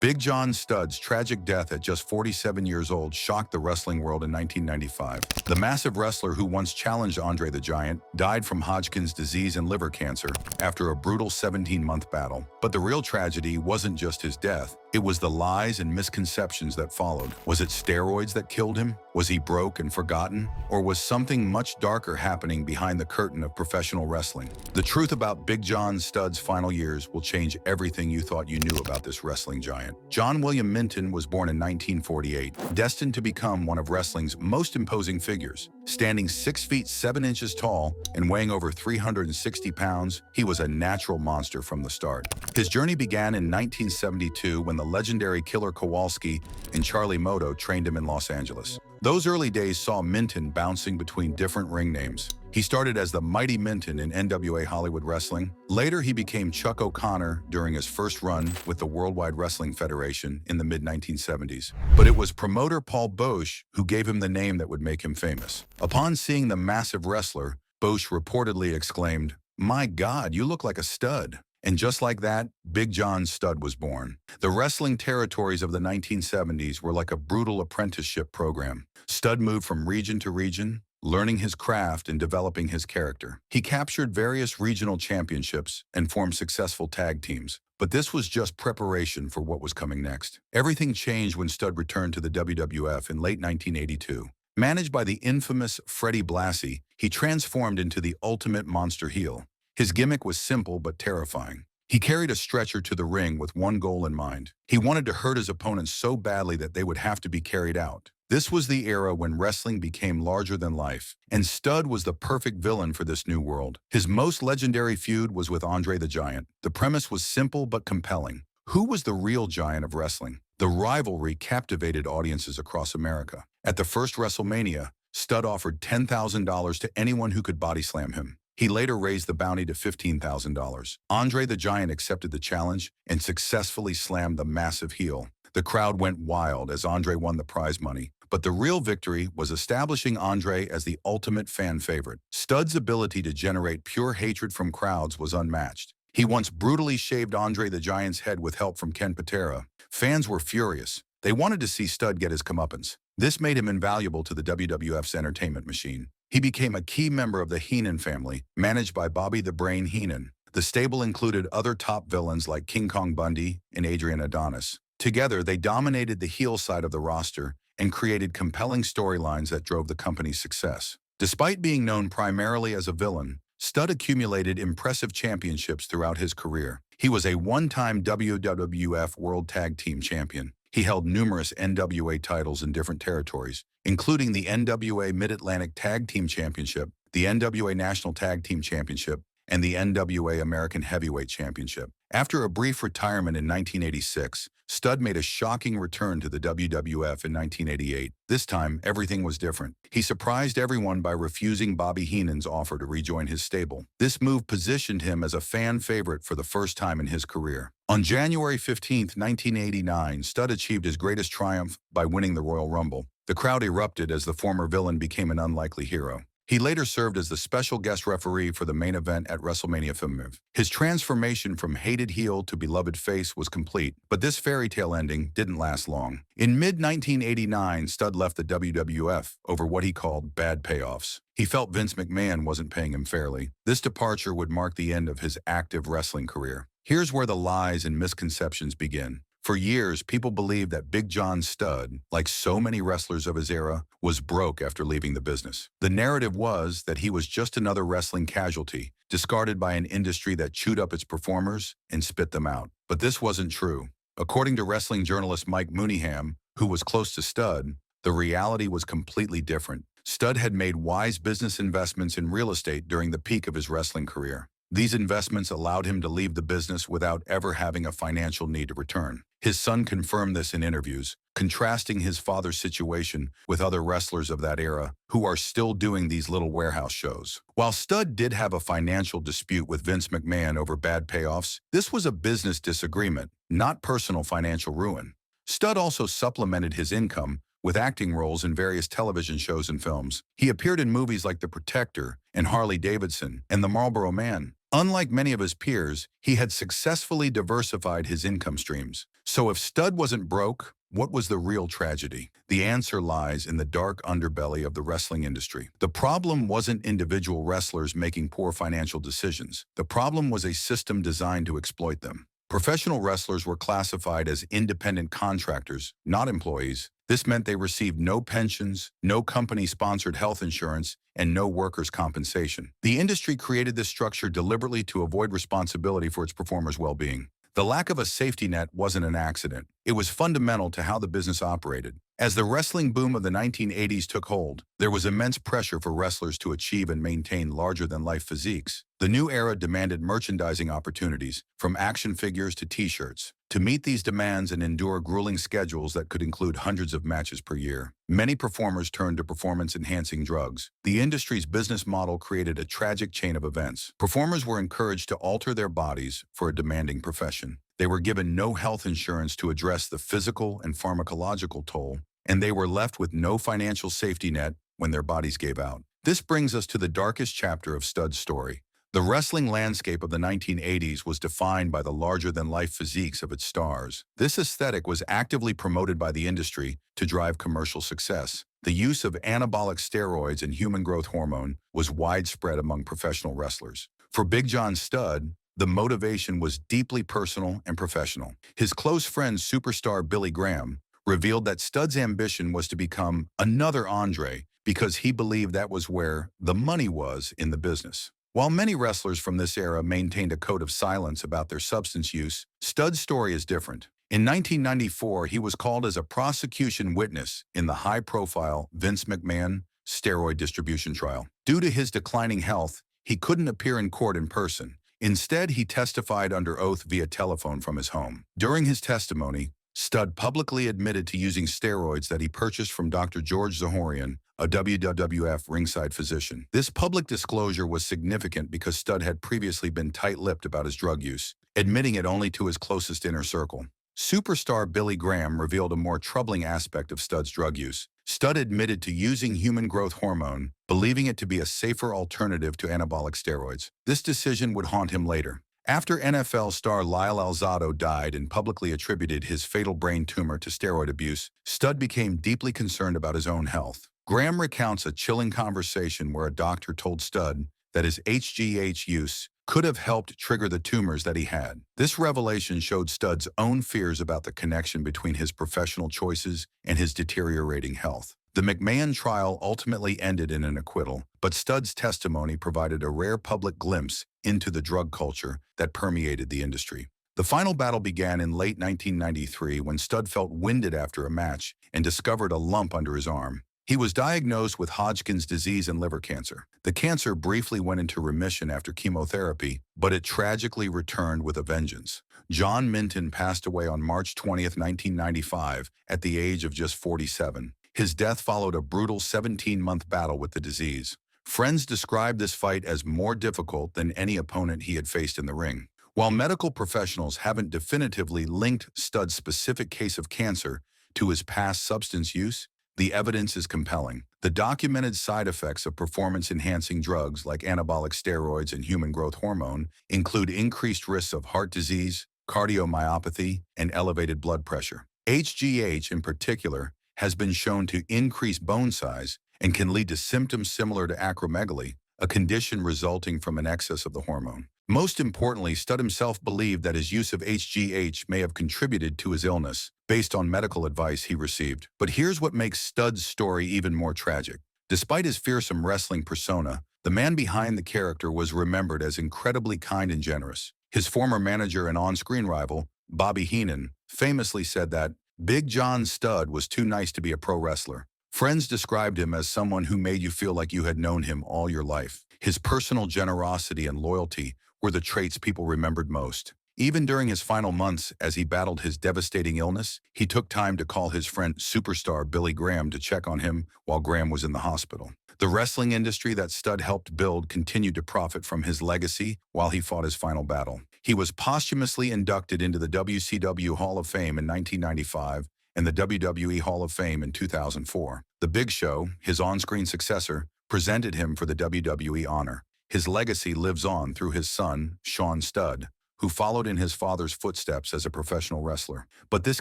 Big John Studd's tragic death at just 47 years old shocked the wrestling world in 1995. The massive wrestler who once challenged Andre the Giant died from Hodgkin's disease and liver cancer after a brutal 17-month battle. But the real tragedy wasn't just his death. It was the lies and misconceptions that followed. Was it steroids that killed him? Was he broke and forgotten? Or was something much darker happening behind the curtain of professional wrestling? The truth about Big John Studd's final years will change everything you thought you knew about this wrestling giant. John William Minton was born in 1948, destined to become one of wrestling's most imposing figures. Standing 6 feet 7 inches tall and weighing over 360 pounds, he was a natural monster from the start. His journey began in 1972 when the legendary Killer Kowalski and Charlie Moto trained him in Los Angeles. Those early days saw Minton bouncing between different ring names. He started as the Mighty Minton in NWA Hollywood Wrestling. Later, he became Chuck O'Connor during his first run with the Worldwide Wrestling Federation in the mid-1970s. But it was promoter Paul Boesch who gave him the name that would make him famous. Upon seeing the massive wrestler, Boesch reportedly exclaimed, "My God, you look like a stud." And just like that, Big John Studd was born. The wrestling territories of the 1970s were like a brutal apprenticeship program. Studd moved from region to region, learning his craft and developing his character. He captured various regional championships and formed successful tag teams. But this was just preparation for what was coming next. Everything changed when Studd returned to the WWF in late 1982. Managed by the infamous Freddie Blassie, he transformed into the ultimate monster heel. His gimmick was simple but terrifying. He carried a stretcher to the ring with one goal in mind. He wanted to hurt his opponents so badly that they would have to be carried out. This was the era when wrestling became larger than life, and Studd was the perfect villain for this new world. His most legendary feud was with Andre the Giant. The premise was simple but compelling. Who was the real giant of wrestling? The rivalry captivated audiences across America. At the first WrestleMania, Studd offered $10,000 to anyone who could body slam him. He later raised the bounty to $15,000. Andre the Giant accepted the challenge and successfully slammed the massive heel. The crowd went wild as Andre won the prize money. But the real victory was establishing Andre as the ultimate fan favorite. Studd's ability to generate pure hatred from crowds was unmatched. He once brutally shaved Andre the Giant's head with help from Ken Patera. Fans were furious. They wanted to see Studd get his comeuppance. This made him invaluable to the WWF's entertainment machine. He became a key member of the Heenan family, managed by Bobby the Brain Heenan. The stable included other top villains like King Kong Bundy and Adrian Adonis. Together, they dominated the heel side of the roster and created compelling storylines that drove the company's success. Despite being known primarily as a villain, Studd accumulated impressive championships throughout his career. He was a one-time WWF World Tag Team Champion. He held numerous NWA titles in different territories, including the NWA Mid-Atlantic Tag Team Championship, the NWA National Tag Team Championship, and the NWA American Heavyweight Championship. After a brief retirement in 1986, Studd made a shocking return to the WWF in 1988. This time, everything was different. He surprised everyone by refusing Bobby Heenan's offer to rejoin his stable. This move positioned him as a fan favorite for the first time in his career. On January 15, 1989, Studd achieved his greatest triumph by winning the Royal Rumble. The crowd erupted as the former villain became an unlikely hero. He later served as the special guest referee for the main event at WrestleMania 5. His transformation from hated heel to beloved face was complete, but this fairy tale ending didn't last long. In mid-1989, Studd left the WWF over what he called bad payoffs. He felt Vince McMahon wasn't paying him fairly. This departure would mark the end of his active wrestling career. Here's where the lies and misconceptions begin. For years, people believed that Big John Studd, like so many wrestlers of his era, was broke after leaving the business. The narrative was that he was just another wrestling casualty, discarded by an industry that chewed up its performers and spit them out. But this wasn't true. According to wrestling journalist Mike Mooneyham, who was close to Studd, the reality was completely different. Studd had made wise business investments in real estate during the peak of his wrestling career. These investments allowed him to leave the business without ever having a financial need to return. His son confirmed this in interviews, contrasting his father's situation with other wrestlers of that era who are still doing these little warehouse shows. While Studd did have a financial dispute with Vince McMahon over bad payoffs, this was a business disagreement, not personal financial ruin. Studd also supplemented his income with acting roles in various television shows and films. He appeared in movies like The Protector and Harley Davidson and The Marlboro Man. Unlike many of his peers, he had successfully diversified his income streams. So if Stud wasn't broke, what was the real tragedy? The answer lies in the dark underbelly of the wrestling industry. The problem wasn't individual wrestlers making poor financial decisions. The problem was a system designed to exploit them. Professional wrestlers were classified as independent contractors, not employees. This meant they received no pensions, no company-sponsored health insurance, and no workers' compensation. The industry created this structure deliberately to avoid responsibility for its performers' well-being. The lack of a safety net wasn't an accident. It was fundamental to how the business operated. As the wrestling boom of the 1980s took hold, there was immense pressure for wrestlers to achieve and maintain larger-than-life physiques. The new era demanded merchandising opportunities, from action figures to t-shirts. To meet these demands and endure grueling schedules that could include hundreds of matches per year, many performers turned to performance-enhancing drugs. The industry's business model created a tragic chain of events. Performers were encouraged to alter their bodies for a demanding profession. They were given no health insurance to address the physical and pharmacological toll, and they were left with no financial safety net when their bodies gave out. This brings us to the darkest chapter of Stud's story. The wrestling landscape of the 1980s was defined by the larger-than-life physiques of its stars. This aesthetic was actively promoted by the industry to drive commercial success. The use of anabolic steroids and human growth hormone was widespread among professional wrestlers. For Big John Studd, the motivation was deeply personal and professional. His close friend, superstar Billy Graham, revealed that Stud's ambition was to become another Andre because he believed that was where the money was in the business. While many wrestlers from this era maintained a code of silence about their substance use, Stud's story is different. In 1994, he was called as a prosecution witness in the high-profile Vince McMahon steroid distribution trial. Due to his declining health, he couldn't appear in court in person. Instead, he testified under oath via telephone from his home. During his testimony, Stud publicly admitted to using steroids that he purchased from Dr. George Zahorian, a WWF ringside physician. This public disclosure was significant because Stud had previously been tight-lipped about his drug use, admitting it only to his closest inner circle. Superstar Billy Graham revealed a more troubling aspect of Stud's drug use. Stud admitted to using human growth hormone, believing it to be a safer alternative to anabolic steroids. This decision would haunt him later. After NFL star Lyle Alzado died and publicly attributed his fatal brain tumor to steroid abuse, Stud became deeply concerned about his own health. Graham recounts a chilling conversation where a doctor told Stud that his HGH use could have helped trigger the tumors that he had. This revelation showed Stud's own fears about the connection between his professional choices and his deteriorating health. The McMahon trial ultimately ended in an acquittal, but Stud's testimony provided a rare public glimpse into the drug culture that permeated the industry. The final battle began in late 1993 when Stud felt winded after a match and discovered a lump under his arm. He was diagnosed with Hodgkin's disease and liver cancer. The cancer briefly went into remission after chemotherapy, but it tragically returned with a vengeance. John Minton passed away on March 20, 1995, at the age of just 47. His death followed a brutal 17-month battle with the disease. Friends described this fight as more difficult than any opponent he had faced in the ring. While medical professionals haven't definitively linked Stud's specific case of cancer to his past substance use, the evidence is compelling. The documented side effects of performance-enhancing drugs like anabolic steroids and human growth hormone include increased risks of heart disease, cardiomyopathy, and elevated blood pressure. HGH, in particular, has been shown to increase bone size and can lead to symptoms similar to acromegaly, a condition resulting from an excess of the hormone. Most importantly, Stud himself believed that his use of HGH may have contributed to his illness, based on medical advice he received. But here's what makes Stud's story even more tragic. Despite his fearsome wrestling persona, the man behind the character was remembered as incredibly kind and generous. His former manager and on-screen rival, Bobby Heenan, famously said that Big John Stud was too nice to be a pro wrestler. Friends described him as someone who made you feel like you had known him all your life. His personal generosity and loyalty were the traits people remembered most. Even during his final months as he battled his devastating illness, he took time to call his friend superstar Billy Graham to check on him while Graham was in the hospital. The wrestling industry that Stud helped build continued to profit from his legacy while he fought his final battle. He was posthumously inducted into the WCW Hall of Fame in 1995 and the WWE Hall of Fame in 2004. The Big Show, his on-screen successor, presented him for the WWE honor. His legacy lives on through his son, Sean Stud, who followed in his father's footsteps as a professional wrestler. But this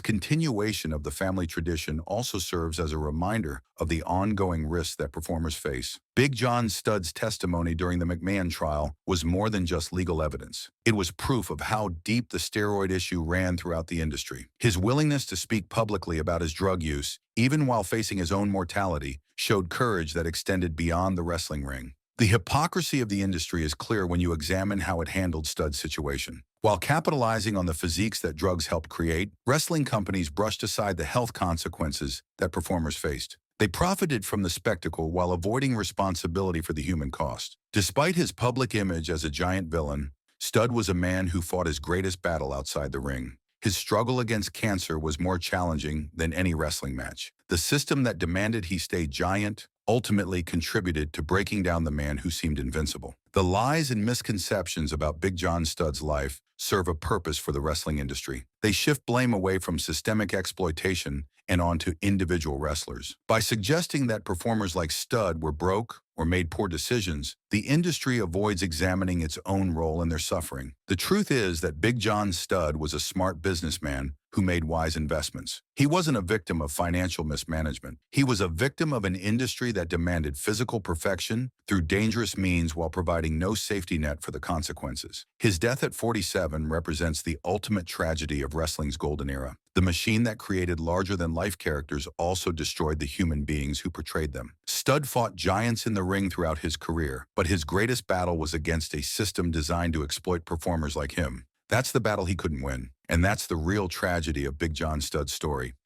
continuation of the family tradition also serves as a reminder of the ongoing risks that performers face. Big John Studd's testimony during the McMahon trial was more than just legal evidence. It was proof of how deep the steroid issue ran throughout the industry. His willingness to speak publicly about his drug use, even while facing his own mortality, showed courage that extended beyond the wrestling ring. The hypocrisy of the industry is clear when you examine how it handled Studd's situation. While capitalizing on the physiques that drugs helped create, wrestling companies brushed aside the health consequences that performers faced. They profited from the spectacle while avoiding responsibility for the human cost. Despite his public image as a giant villain, Studd was a man who fought his greatest battle outside the ring. His struggle against cancer was more challenging than any wrestling match. The system that demanded he stay giant ultimately contributed to breaking down the man who seemed invincible. The lies and misconceptions about Big John Studd's life serve a purpose for the wrestling industry. They shift blame away from systemic exploitation and onto individual wrestlers. By suggesting that performers like Studd were broke or made poor decisions, the industry avoids examining its own role in their suffering. The truth is that Big John Studd was a smart businessman who made wise investments. He wasn't a victim of financial mismanagement. He was a victim of an industry that demanded physical perfection through dangerous means while providing no safety net for the consequences. His death at 47 represents the ultimate tragedy of wrestling's golden era. The machine that created larger-than-life characters also destroyed the human beings who portrayed them. Studd fought giants in the ring throughout his career, but his greatest battle was against a system designed to exploit performers like him. That's the battle he couldn't win, and that's the real tragedy of Big John Studd's story.